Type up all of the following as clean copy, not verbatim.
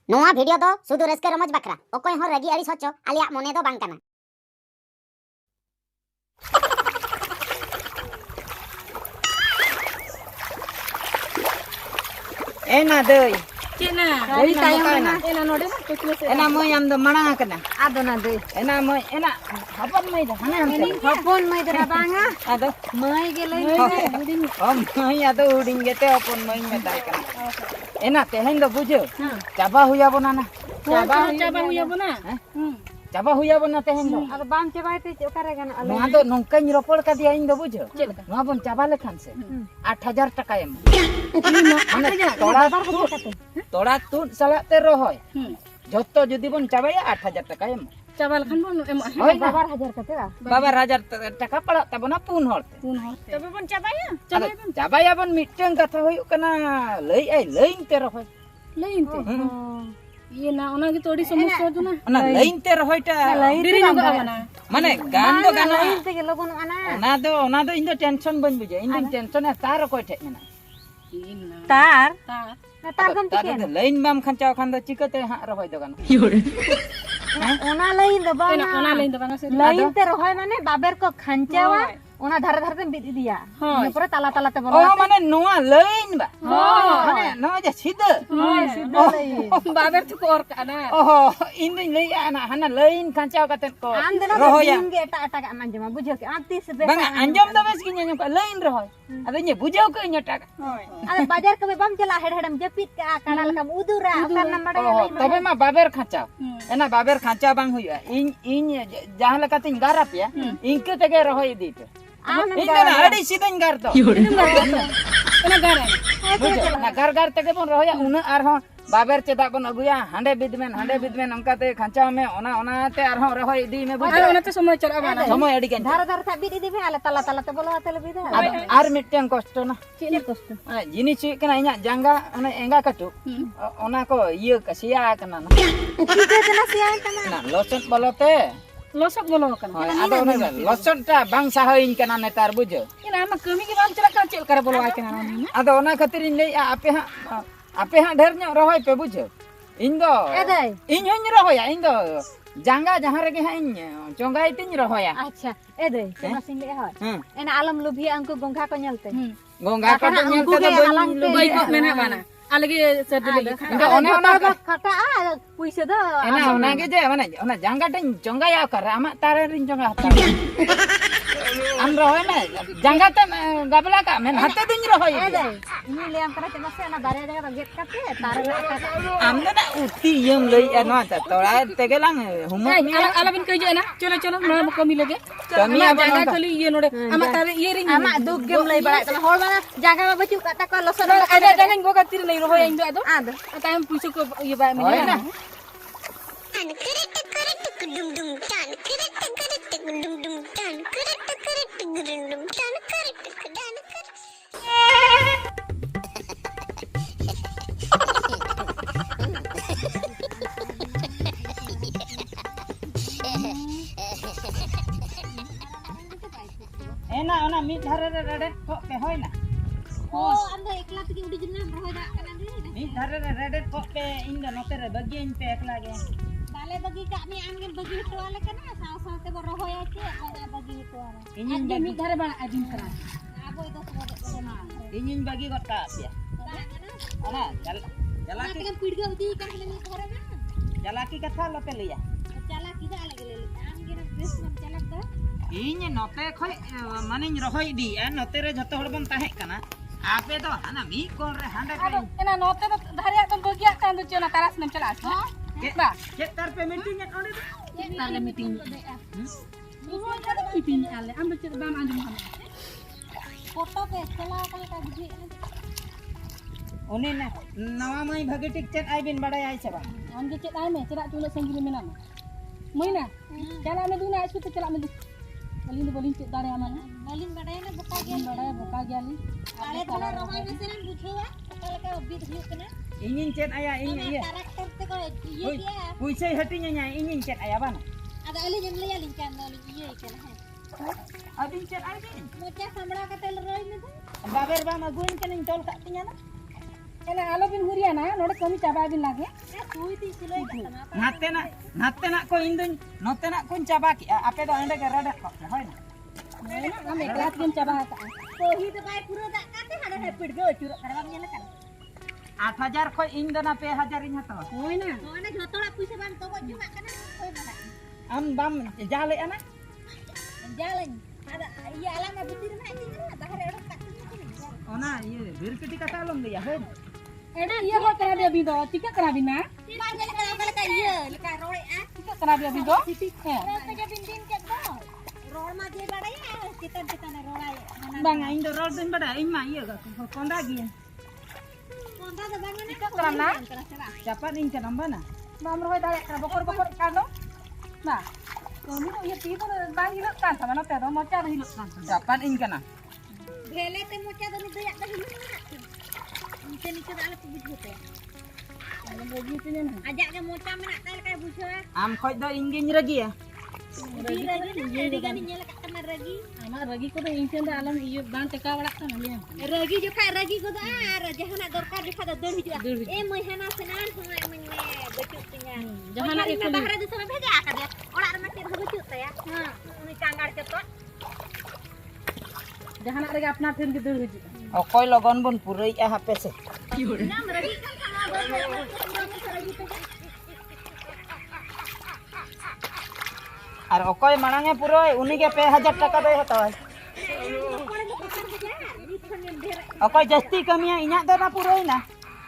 नोआ वीडियो दो सुदु रस्के रमज बकरा ओकोय हो रगी अड़ी सोचो आलिया मोने दो बांग कना एना दई चेना दई तायम ना एना नोडे ना कुछ एना मोय आम दो मणा कना आदो ना दई एना मोय एना हपन मई दो हने हमते हपन मई दो बांगा आदो मई गेलै हम मई आदो उडिंग गेते हपन मई मेताय कना एना तेहेन दो बुझो चाबा हुया बना ना चाबा हुया बना चाबा हुया बना तेहेन दो आदो बाम चबाइते ओकारे गन नोआ दो नोंकाኝ रोपड़ का दिया इन दो बुझो नोआ बन चाबा लेखान से 8000 টাকা एम तोड़ा तुन सलाते रहोय जत्तो जदि बन चाबाया 8000 টাকা एम चाबा लखन बन एम होय 12000 कते 12000 টাকা पड़ा तबना पुन होते तबे बन चाबाया चाबाया बन मिटन कथा होय कना लई आई लईन ते रहोय लईन ते ये ना ओना की तोड़ी समस्या जो ना ओना लईन ते रहोयटा देरी न गाना माने गान दो गाना लईन ते लगन आना ओना दो इन दो टेंशन बन बुझे इन दो टेंशन है तार कोय ठे मेना तार गम तार दो लईन बाम खंचाव खान दो चिकते हा रहोय दो गाना ओना लईन दो बाना ओना लईन दो बाना से लईन ते रहोय माने बाबेर को खंचावा ओना धारे धारे ते बिद दिया ने पूरा ताला ताला ते बोला ओ माने नोआ लईन बा माने नोआ जे सीधा सीधा लईन बाबेर तो और काना ओहो इन दिन लई आना हना लईन खंचाव कते को आन देना रहोया दिन के एटा एटा मंजमा बुझो के आंती से बे बंगा अंजम द बेस किन को लईन रहोय अदे ने बुझाव के इन टाका अरे बाजार के बम चला हेड हेडम जपित का काना लका उदुरा ओकर नंबर तबे मा बाबेर खंचाव एना बाबेर खंचाव बांग हुया इन जहां लका तिन गारा पिया इनके तगे रहोय दीते इन ना अड़ी सीधन गार तो एना गारा बुझो ना गार गार तगे बन रहोया उन आर हो बाबेर चेदा बन अगुया हांडे बिदमेन अंका ते खंचाव में ओना ते आर हो रहोय दी में बुझो ओना ते समय चला बाना समय अड़ी के धारा धारा सा बिद दिबे आले ताला ताला ते बोला तले बिद आर मिटन कष्ट ना चेनी कष्ट जिनिस कना इना जांगा ओना एंगा कटु ओना को ये कसिया कना ना ठीक है ना सिया तना ना लोसन बोलते लोसक बोलो कना आदो ओना लोसन ता बांग साहइन कना नेतार बुझो इना हम कमी के बाम चला का चल करे बोलवा कना आदो ओना खातिर इन ले आपे हा ढेर न्यो रहोय पे बुझो इन दो एदय इन हन रहोया इन दो जांगा जहां रे गे इन चोंगाई तिन रहोया अच्छा एदय केना सिंगे होय एना आलम लुभिया अंको गोंघा को नलते गोंगा को नेलते तो बई को मेना बाना अलगे सदले ओने ओना खटा आ पुइसे दो एना ओना गे जे माने ओना जांगा टिन चोंगाया कर आमा तारे रिन चोंगा हता हम रहोय ना जांगा ते गबला का मैं हते दिन रहोय एदय इनी ले हम करे ते मसे ना बारे जगह गेट काते तारे आम ना उती यम लई ना तोड़ा तेगे लांग हुम आला बिन कहि जे ना चलो चलो ना कमी लगे कमी जागा खाली ये नोडे आमा तारे ये रिंग आमा दुग गेम लई बड़ा तले होल बाना जागा में बचू काता को लसन आदा जागा गो कातिर नहीं रहो इंदो आदो आदो टाइम पुइसे को ये बा में ना एना ओना मी धारे रे रेडे को पे होय ना ओ अंदर एकला तकी उडी जन्ना रहो दा कना दे मी धारे रे रेडे को पे इन द नोते रे बगी इन पे एकला गे बाले बगी का मी आंगे बगी तो वाले कना साव साव ते रहो या के आना बगी तो वाला इंजिन मी घरे बना अजिन करा आबो इतो सब ना इंजिन बगी गोटा पिया ओना जला के पीड़गा उदी कर ले मी घरे ना जला की कथा लते लिया चला की दा लगे ले आंगे ना प्रेस में चला दा इन नोते खोय माने रहोय दी नोते रे जतो हड़ बन ताहे कना आपे तो हाना मी कोन रे हांडे पे एना नोते तो धारिया तो बगिया कान दो चना तारास में चला बा के तार पे मीटिंग ने ओने के तार ले मीटिंग मीटिंग आले हम बच्चे बाम आंजम हम फोटो पे चला कल का बुझी ओने ना नवा मई भगे टिक चेत आई बिन बड़ाय आई छबा हम जे चेत आई में चला तुले संगिल में ना मई ना चला में दुना आसु तो चला में बलिन चेत दारे आमान बलिन बड़ाय ना बका गयाली आले थोड़ा रमाय में से बुझोवा कल का बिद हुई कना इंजिन चेत आया इन ये कैरेक्टर ते को ये दिया पुइसे हटी न्या इंजिन चेत आया बाना ada ali yang liya lincan dali iya ikan अभी चल आई दिन मोचा samra ka tel roi ne बाबर बा मगुन के नहीं तोल काटिया ना एना आलो बिन हुरिया ना नोडे कमी चाबा बिन लागे सुई ती सिलाई कतना नाते को इन दिन नोते ना कुन चाबा की आपे दो एंडे के रेड होय ना हम एकलात बिन चाबा का कोही तो बाय पूरा दा काते हाडे हे पिड गो चुरो करवा मेले कर 8000 को इन दना 2000 इन हतो होय ना ओने जोतोड़ा पैसा बान तो जुमा kana कोई ना am bam jale ana jalan ada iya alama betir na ini na bahare odok katnya ona ye birkiti ka talong dia hoy na एडा ये हो करा दे बिदो टिका करा बिना ba jale kala ka iya leka roy a टिका करा दे बिदो ro ka bin din ke do rol ma je badai kita na rolai bang aing do rol din bada aing ma ye ga konda gi konda da bang na करा ना siapa ning ke namba na बाम रोय दाले का बकर कानो ना कमी तो ये ती तो बांग हिलक कान sama नते दो मचा हिलक कान siapa ing kana bele te mocha do ni do yak da hilu ni ni ke dale pu bujho te Alam lagi tu ni ajak ke mocha menak ta kai bujho am khoj do ingin ragi ya ragi gani nyela ka kana ragi ama ragi ko do ingin दा alam iyo bang teka wala kan ali ragi jo kai ragi ko da jahana dorkar dikha da dor hiju e moi hana senan sungai menne becuk tinya jahana ini bahara du sama bheja ka dia ola ar mati ha becuk ta ya ha uni kangar cetot jahana rega apna thun ke dor hiji okoy logon bun purai ya hp se nam ragi kan sama ragi ar okoy manange purai uni ke 2000 taka doy hatoy okoy jasti kamiya inya do na purai na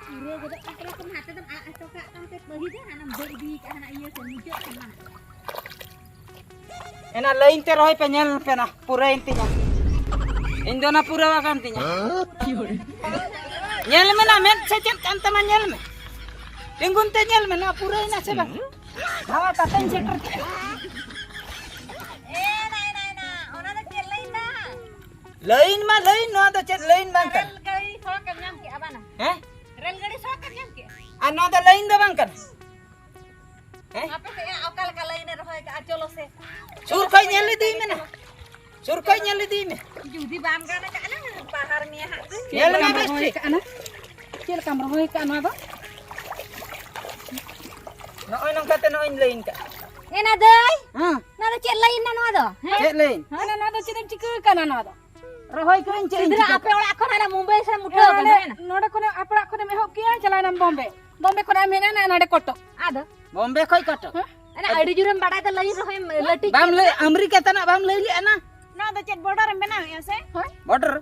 pura goda akla kem hate tam atoka tam te bahi de anam berdi ka hana iya se mujud teman ena lain te roy pe nyel pe na purai intinya indo na pura wa kan tinya nyel me na met secet kan teman nyel me tinggun te nyel me na purai na se bang hawa taten seter na ona da kelai na lain ma lain no ada cet lain bang kan rel gai so kan nyam ke abana eh rel gadi so kan nyam ke ano ada lain da bang kan apa se akal kalai ne roy ka acholo se sur koy nyel di me na sur koy nyel di me judi bam kana ka na pahar ni ha nyel me besti ka ana cel kam roy ka ana do no nong kate no in lain ka ena dai ha na da chet lain na no do cet lain ana na do cedem cika kana na do rohoy ko in cet idra ape ola khon ana mumbai se mutho ka na नोडे कोने अपना कोने में हो किया चला ना बॉम्बे कोने में ना नडे कोटो ado बॉम्बे कोई कटो ana adi juram badai ta lain roy lati bam le America तना bam ले लिया ना na da chet border me na ya se border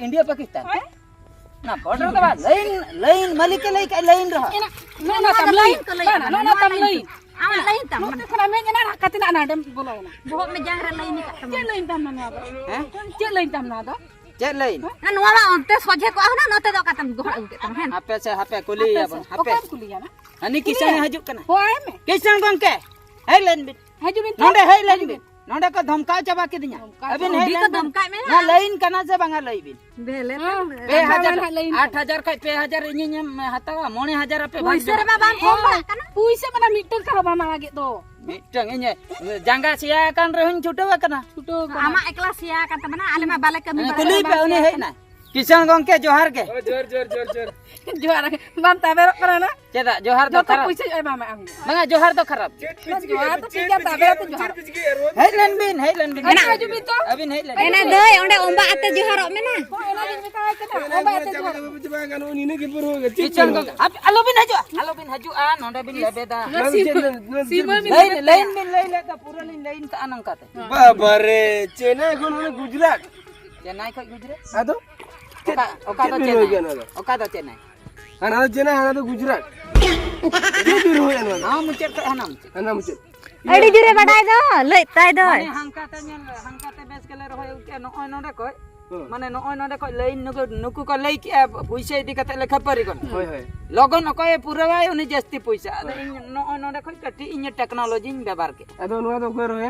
India Pakistan ना बॉर्डर का लाइन लाइन मलिक ले का लाइन रहा ना तम लई ना तम लई awan lain tam नोडे कोने में ना कातिना ना दम बोलो ना bohok me jang rel lain ni ka tam चेल लई तम ना दो चेल लई तम ना दो cet lain na no la onte soje ko ahna no te do ka tam gohak uke tam hen hape se hape kuli ya bang hape open कुलिया ना ani kisan hajuk kana हो आए में kisan gongke hey lain bit हजू बिन नोडे hey lain bit नोडे को धमका चबा के दिया अबिन hey di ko lain damkai me ना line kana se banga lai bin bele 8000 kai 2000 ini hatawa 9000 ape bang puisar ba bam phom ba kana पुइसे मना metre का बामा लागे तो mitang ini jangga sia kan rehun chuto kana छुटो ama ikhlas ya kata mana ale ma balik kami kuli pe uni hey na kisan gongke johar ke जोर balm ताबेर करा ना cedak johar जो to तो kharap पुइसे ए बामा आम banga johar to kharap जोर तो ठीक है ताबेर तो जोर hey lain bin एना हजू बिन तो abin hey lain ena dei onde omba ate joharok me na हो एना दिन बिता के ओ बाते जोर kisan gongke alo bin haju an nonde bin lebeda सीमा में lain bin lain ta pura lain ka anang kate বাবারে চেন্নাই এখন হলো গুজরাট chennai ko gujre আদো oka do chennai oka do chennai আনাদো Chennai আনাদো Gujarat কে দূর হয়ে না ha mucet ka hanam আনা মুছে adi jure badai do lei tai do Mane hangkate bes kele rohoy uke noy nonde koy mane noy nonde koy lain nuku ko lei ke puisa idi kate lekha pari kon হয় হয় logon okoy purawai uni jasti puisa ado noy nonde koy kati inya technology in bebar ke আদো নোয়া তো কই রহে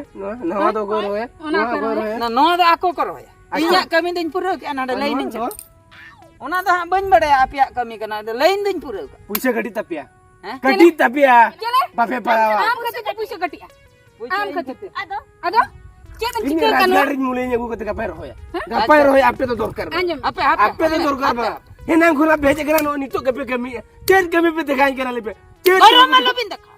নোয়া তো কই রহে নোয়া কই রহে na no da ako ko roya inya kami din pura ke anada lain din ona da ban bade apia kami kana da lain din pura পুইসা কাটি তাপিয়া হ্যাঁ? কাটি তাপিয়া বাপে পাড়াওয়া आम खते पुइसे कटिया आम खते ado आदो चेदम ইনি चिका कानो রাজগাড়ি মুলে নিয়ে গুকতে কাপাই রহে কাপাই রহে আপে তো দরকার आंजम ape আপে তো দরকার বা Henang khula beje kena no nito kepe kami. Chen kami pe dekai kena lepe. Chen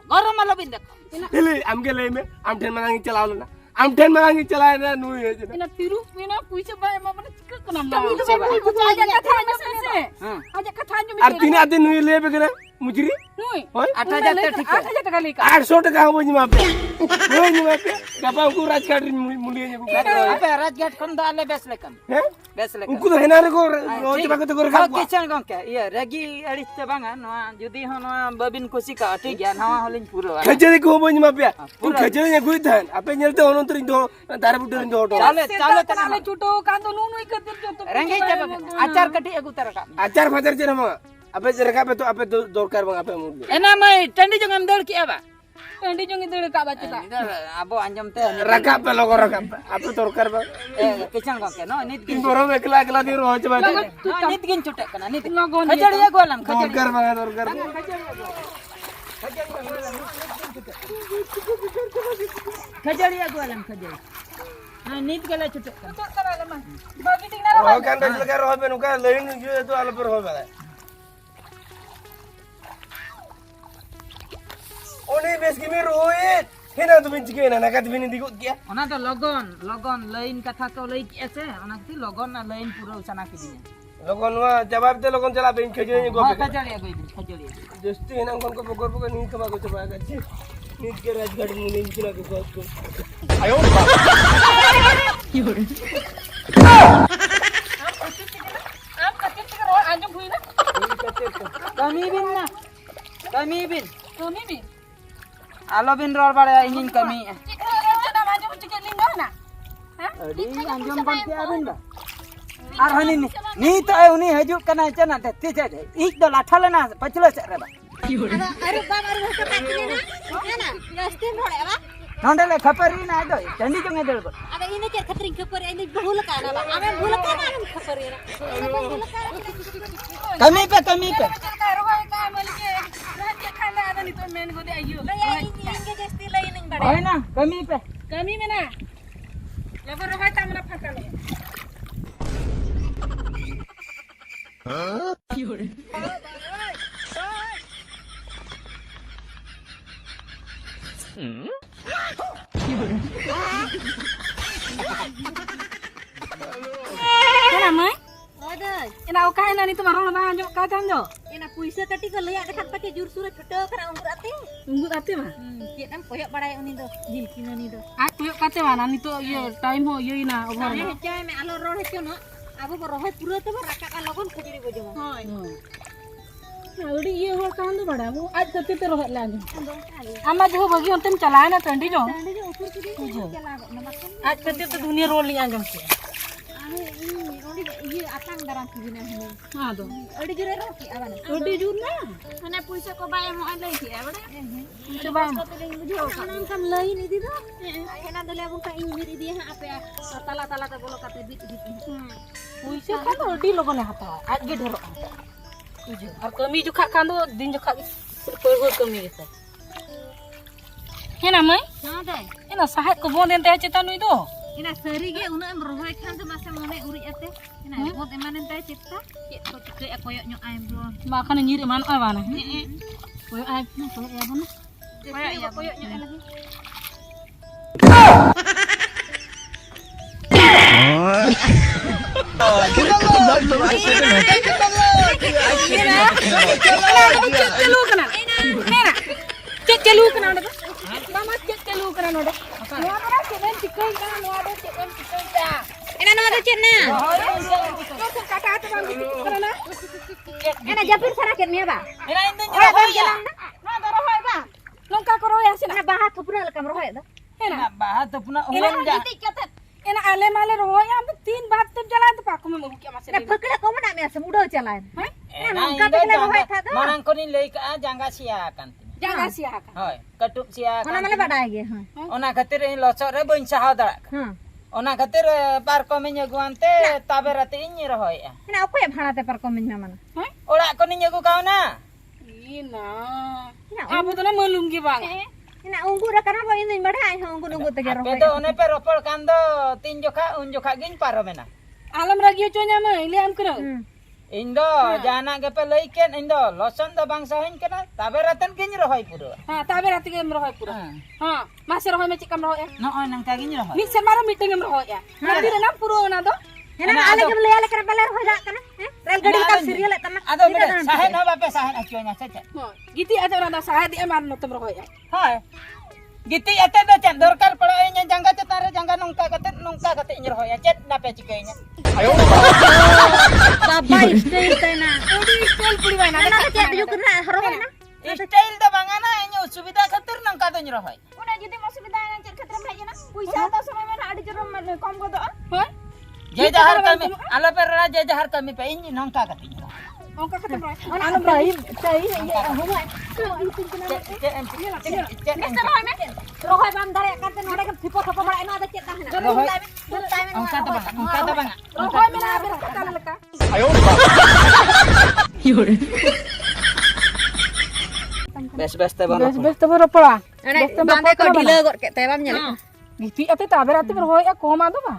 Goro malo bin dekha. Hele amge leme am ten manangi chalao na. Am ten manangi chalai na nu ye. Ina tiru mina puisa ba emang mana cika kena Nah, mah. coba. Ajak katanya sese. Ajak katanya Ar tini ate nu lebe kena mujri. Nui. Hoy 8,000 tak ठीक है 8,000 kali ka. 800 taka ho nyima pe. Ho nyima pe. Kapa ku rajkat mulie nya ku. apa rajgat kon da ale bes lekan He? bes lekan Uku to henare ko ro coba ko to ko Kau rakap. kisan gongke iya ragi aris te banga noa judi hono babin kusi ka ati gyan hawa holin puro Khajari ko ho nyima pe. Tu pura. khajari nya gui than. Ape nyelte onon trin do dare butter do do. chale Ame tanah cuto kanto nunu ikat tu. rengai coba acar kati aku taraka Acar fajar jera ma. Ape jera ka pe to ape dorkar bang ape mulie. ena mai tandi jong amdol ki aba Endi jong itu ka baca ta. abo anjam te Rakap pe logo rakap. Ape dorkar bang. kisan gongke no nit Tin boro me kela kela di ro coba. nit gin cutek kana nit Logon khajari ya golam khajari Dorkar bang dorkar. khajari ya golam khajari nah nit gala cutek kan Tuh kana lemah. Bagi tinggal Roh kan dah lagi roh pe nuka lain ju itu ala per ho bala. Oni bes kimi rohit. Hena tu binci kena nak tu bini dikut kia. ona to logon lain katha ko lai ki ase ona ti logon na lain puro usana ki dinya Logon wa jawab te logon chala bin khajani go pe. khajari ya goibin khajari Justi hena kon ko pokor pokor ni kama ko coba ka chi. Ni ke rajgad muni chila ko bas ko. Ayo ba. am katit ke roh anjung hui na. kami bin na kami bin Kami bi. alo bin rol bare ingin kami Cika roh cina anjung cika lingga na. adi anjom kon ki abin ba ar hani ni to ai uni hajuk kana chana te ti je ik do lathale na pachlo se re ba Aru bang aru hasta pati na. Ana, rastin rode ba. nondele khapari na do tandi jong edel ko Ada ini cek katring kepari ini bahula kana ba. Ame bahula kana ame kepari na. kami pe Cika roh ka malike. Raja kana ada ni to men gode ayu. Kaya ini yang jasti lain yang bada. hoy na kami pe Kami mina. Lebar roh ta mana phakale. Kena mai? Ada. Ina au kai na ni tu marong na anjung ka kan jo. Ena puisa kati ko leyak dekat pati jur surat photo kana unggur ati. Tunggu ate mah. Kiat nam koyak badai uni do. Jil kina ni do. A tuyok kate mana ni to ye time ho ye na over Ane na. hecai me alor roh hecho no. Abu roh pura tu rakak alogon khajuri bojo mo. Hoy. Na udi ye ho kan do bada mu aj kate te roh la anjung. Ama jo bagi ontem chalaya na tandi jo. Ande jo upur kudi chala go namakan. Aj kate te dunia rolling anjung se. Ane ini odi ye atang darang kibina hene. Ha do. Odi jure roh ki abana. Udi jur na. Ane puisa ko bae mo alai ki abade. Coba. Kanang kan lain idi do. Hena dole abun ka ingir idi ha ape tala-tala te bolo kate bit bit. Puisa kan udi logo ne hata. Aj ge dhoro. Tuju. Ar kami juga kan do din juga pergo kami gitu. Hena mai? Ha dai. Ina sahat ko bon den te cetan itu. Ina sari ge una em rohoi khan tu masa mone uri ate. Ina bot emanen ta cipta. Ke ko ke koyok nyo aim bro. Makan nyiri man ai bana. Koyo ai na koyo ya bana. Koyok ya koyok nyo lagi. Celu kana. Nena. Celu kana ada. Mama celu kana ada. Ya bara celen tikai kana no ada celen tikai ta. Ina no ada cetna. Kau kata ate bang kana. Ina japir saraket mia ba. ina indu Ora bang jalan na. Na daro hoy ba. Nongka ko roya sina. Ina bahat kapura lekam rohoi do. na bahat to puna Ina ulen ja titik katet. Ina ale male roya am 3 baat teb jalan to paku me mukia masih. Ina pakda ko mana mia semudo chalain. ena nongka indu pekle rohoi tha do. manang ko ni lei ka jangga sia kan Jangan sia ka. hoy katup sia Mana kan male badai ge ha. ona khatir in locok re boin sahada Ha. ona khatir par ko me nyaguante taberate inyi rohoi Ina aku ya bhana te par komen na mana. ora ko ni nyagu kau na Ina. Ina Abu to na melunggi bang. ina unggur kana ba ini badai ha unggur unggur te ge rohoi. Pedo one pe ropol kando tin joka un joka gin paro mena Alam ragio conya mah, ini am kena. Indo jana ke pe leiken indo loson do bang sahin kena taberatan kini rohoi pura. Ha tabe rati ke rohoy pura. Ha masih rohoy me cikam rohoy ya. No nang kagini rohoi. Mid sermara meeting em rohoy ya. Nanti na puro na do. Hena ale ke beli ale kena beler hoja kana. Rel gadi ka serial tama. Ado beda sahin ho bape sahin acuanya saja. Giti aja na sahad di emar no tem rohoy ya. Hai. Giti ate do chat dorkar padaenya jangga cetare jangga nongka kate injer hoya cet nape cikainya. Babai style tena. Odi style puri bai na. Ana ke baju kena rohoy na. Style do bangana enyo subida khatir nongka do injer hoy. Una judi mo subida na cek khatra bhai na. Puisa ta samay mena adi jero kom ko do. Hoy. Je jahar kami alo perra je jahar kami pe inji nongka kate injer. Ongka kata rohoy. Ana bai tai ya hoy. Rohoy bam dare kate nore ke thipo thopo bada ena ada cek ta hena. Rohoy ongka to bang. Rohoy mena bera kata leka. Bes te bang. Bes te bero pala. Bande ko dila gor ke tebam nyala. Giti ate tabe rati rohoy ya ko ma do ba.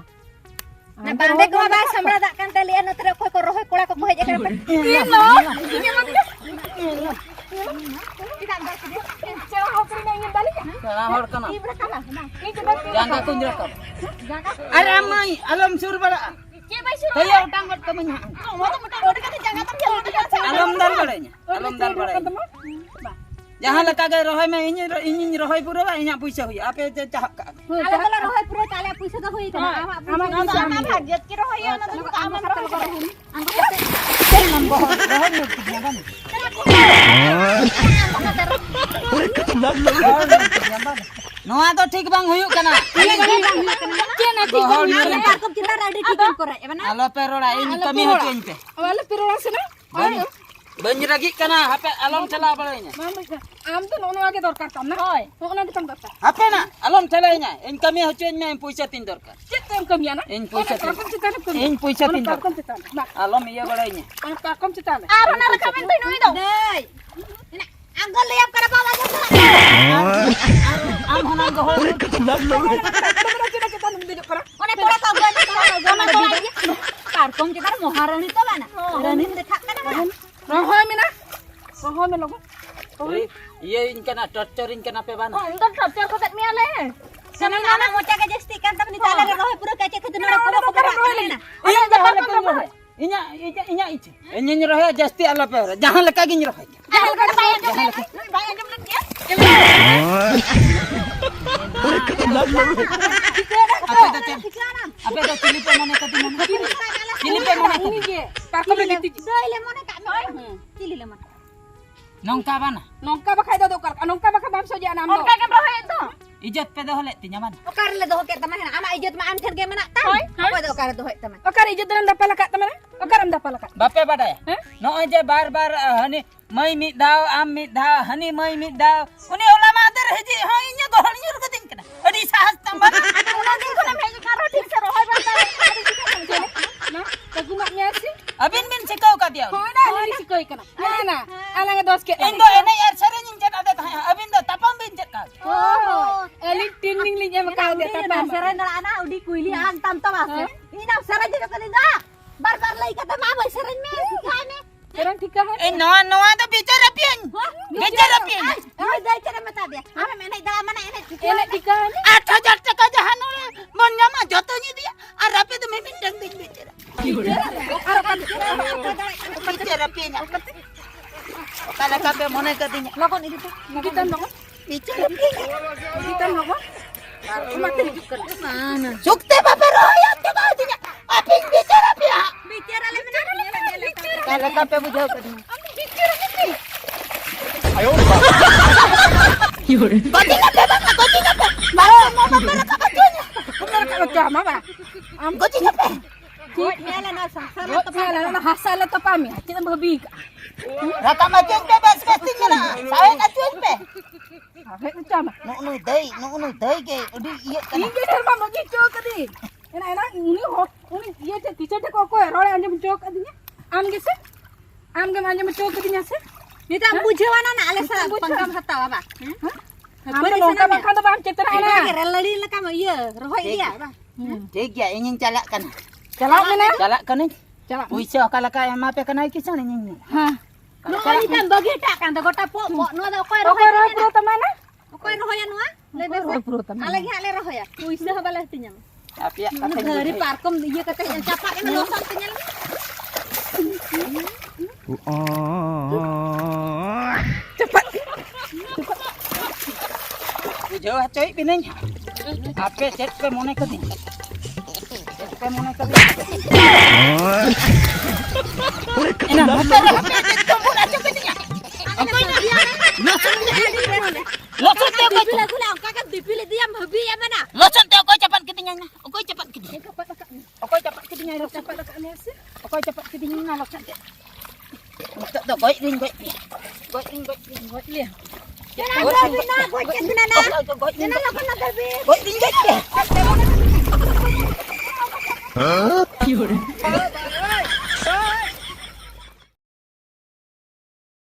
Na bande ko ba samra dak kan tali anu tere ko rohoy kola ko hej ekra pe. Ino. Ini mah dia. Tidak bar ke dia. Cera hokri na ingin balik ya. Salah hor kana. Ibra kala. Ini coba Jangga ku injer kap. Are amai alam sur bala. Ke bai suruh. Tayo utangot ka manya. Mo to muta ode kate jangan tam jalan dekat. Alam dal balanya. Alam dal balanya. Jahan leka ge rohoi me inyi rohoi pura ba inya puisa hui. Ape je cahak ka. Ala kala rohoy pura cale puisa to hoy kana. Ama bhagyat ki rohoy ana to ama rohoy. Noa to ठीक bang huyuk kana. Kena ti ko ni. Parkom kita ready chicken kore. Ebana. Alo perola ini kami hukuin pe. Wala pero sana. Ayo. Banjir lagi kana hape alam chala balanya. Mama am to nono age dorkar tam na. Hoy. Nono age tam dorkar. Hape na alam chalainya. In kami hukuin me in puisa tin dorkar. Citem kami na. In puisa tin. Parkom cita na. In puisa tin Parkom dorkar. cita na. Alam iya balanya. Parkom cita na. Aro na rekamen to noi do. Dei. Anggol liap kana bawa aja. Am hanan go hol. Kita nunggu kora. One pura ka gana to aja. Parkom kita moharani to bana. Rani dekha kana bana. Rohoy mina. Rohoy mina logo. Iya in kana torture in kana pe bana. Untuk capture ko kat miale. Sana nana mocha ka jesti kan tapni tala rohoy pura kache khut nora pura ko rohoy na. Iya jahan leka rohoi. Inya ichi. Inya rohoi jasti ala pe. Jahan leka gin rohoi. Ahal ka bayan bayan jam lagi ya. Apa to cili pe mane kati mane. Cili pe mane. Ini je. Parkom le ti. Doi le mone ka moi. Cili le mone. Nongka bana. Nongka ba khay do kar. Nongka ba ka bam so ja nam do. Ka kam rohoy to. Ijat pe dohole tinya bana. Okar le doh ke tamah na ama ijat ma am ther ge mana ta. Apa do okar doh tamah. Okar ije dalam dapala ka tamana. Okar am dapala ka. Bape badaya. No je bar hani mai mi daw am mi daw hani mai mi daw. Uni ulama ader heji ha inya gohol nyur keting kana. Adi sahas tambah. Una din ko na meji karo thik se rohoy ba ta. Na, kaguma niya si. Abin bin sikau ka dia. Hoy na, hindi si koy kana. Na, alang dos ke. Indo ene yar sare nyin ada tha. Abin do tapam bin jet ka. Oh, elin tining linya maka dia tapam. Sere na ana udi kuili an tam to bas. Ina sere je ka linda. Bar lai kata ma boy sere me sikhane. Serang tika hai. Noa to bicara pian. Bicara pian. Ay dai cara mata dia. Ame menai dala mana ene Ele tika hai. 8,000 টাকা jahan ole monyama jotonya dia. Arape to me bindang bin bicara. Bicara pian. Kala kape mone katinya. Lakon itu tuh. Kita lakon. Bicara pian. Kita lakon. Cuma tunjukkan. mana. Sukte bape roya te badinya. Aping bicara pian. Bicara le mana. Kala kape bujau katinya. Koting apa bang? Koting apa? Mau bener ka batunya. Benar kalau jama ba. Koting apa? Koi mele na sahara Rot pala na hasala to pami. Kita babi ka. Rata macam pe bas casting na. Sawe na tuan pe. Hai jama. No dai ke. Udi iya kana. Ini serba magi chok di. Enak ini ini iya te teacher te ko role anje chok adinya. Am gese? Am ge manje chok adinya se. Ni ta bujewana na ale sa pangkam hatawa ba. Am longka makan to bam cetera Ana ana. ke reladi le kam iya rohoi dia ba. ठीक है engine चला कना. Jalak mana? चला कने. Cala. Puisa kala ka ema pe kana kisan ni. Ha. No ni kan bagi tak kan gota po no da koy Okoy roy pro tamana. koy rohoya no lebe Roy pro tamana. alagi ale rohoya puisa habala tinya Tapi ya no dari parkom ieu kata yang capak ini losong tinya Puja coy pining. Ape set pe mone kadi. Set pe mone kadi. Ena mata kamu na coy pining. koy na dia Locot teo ko. bila gula kakak dipilih dia habi ya mana Locot teo ko cepat kitingnya. Okoy cepat kiting. Okoy cepat kitingnya cepat lekane sih. Okoy cepat kitingnya locot. Tak baik ding baik. Baik ding baik lihat. Jangan dalbi na gocet na na jangan lapan na dalbi Baik ding baik.